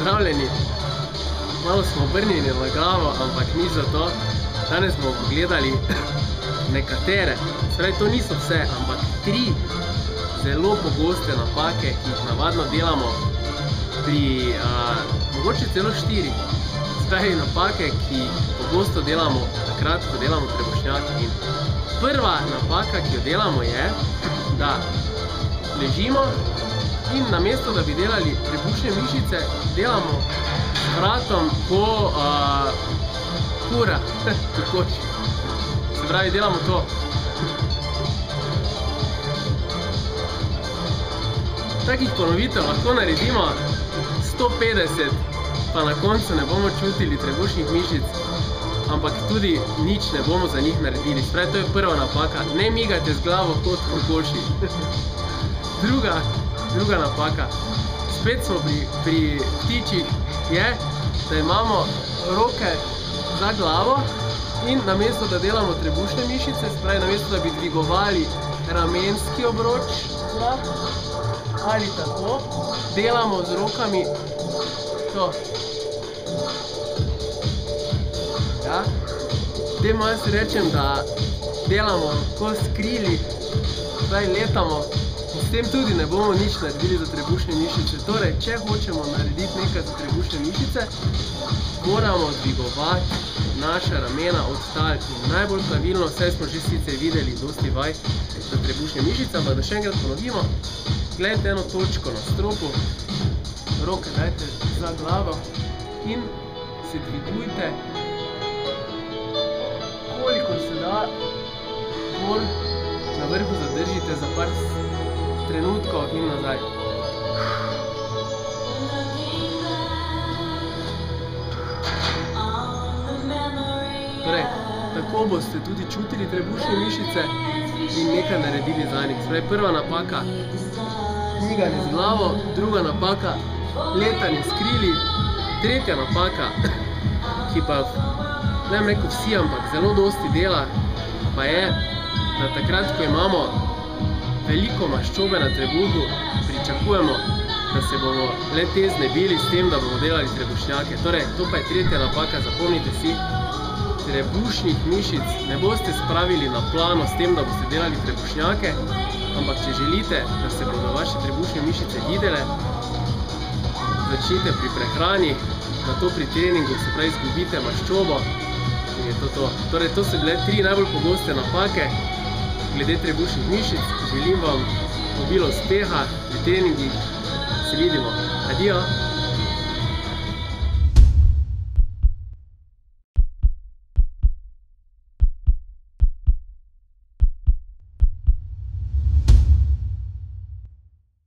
pozdravljeni. Malo smo obrnjeni na glavo, ampak ni za to. Danes bomo pogledali nekatere, spravi to niso vse, ampak 3 zelo pogoste napake, ki jih navadno delamo pri, mogoče celo 4. Spravi napake, ki pogosto delamo takrat, ko delamo trebušnjake. In prva napaka, ki jo delamo, je, da ležimo in namesto, da bi delali trebušne mišice, delamo s vratom po kura, kokoč. Se pravi, delamo to. Takih ponovitev lahko naredimo 150, pa na koncu ne bomo čutili trebušnih mišic, ampak tudi nič ne bomo za njih naredili. Spravi, to je prva napaka. Ne migajte z glavo kot kokoši. Druga napaka. Spet smo pri ptičih, je, da imamo roke za glavo in namesto, da delamo trebušne mišice, spravi, namesto, da bi dvigovali ramenski obroč, ali tako, delamo z rokami to. Ja? Tem malo si rečem, da delamo ko s krili, zdaj letamo, in s tem tudi ne bomo nič naredili za trebušne mišice. Torej, če hočemo narediti nekaj za trebušne mišice, moramo dvigovati naša ramena od tal. In najbolj pravilno, vse smo že sicer videli dosti vaj za trebušne mišice, ampak da še enkrat ponovimo, gledajte eno točko na stropu, roke dajte za glavo in se dvigujte, koliko se da, bolj na vrhu zadržite za par trenutkov in nazaj. Torej, tako boste tudi čutili trebušne mišice in nekaj naredili za njih. Spravi, prva napaka, miganje z glavo, druga napaka, letanje s krili, tretja napaka, ki pa, ne bom rekel vsi, ampak zelo dosti dela, pa je, da takrat, ko imamo veliko maščobe na trebuhu, pričakujemo, da se bomo le te znebili s tem, da bomo delali trebušnjake. Torej, to pa je tretja napaka, zapomnite si, trebušnih mišic ne boste spravili na plano s tem, da boste delali trebušnjake, ampak če želite, da se bodo vaše trebušne mišice videle, začnite pri prehrani, nato pri treningu, se pravi, izgubite maščobo in je to to. Torej, to so bile 3 najbolj pogoste napake glede trebušnih mišic. Želim vam obilo uspeha pri treningih. Se vidimo. Adijo!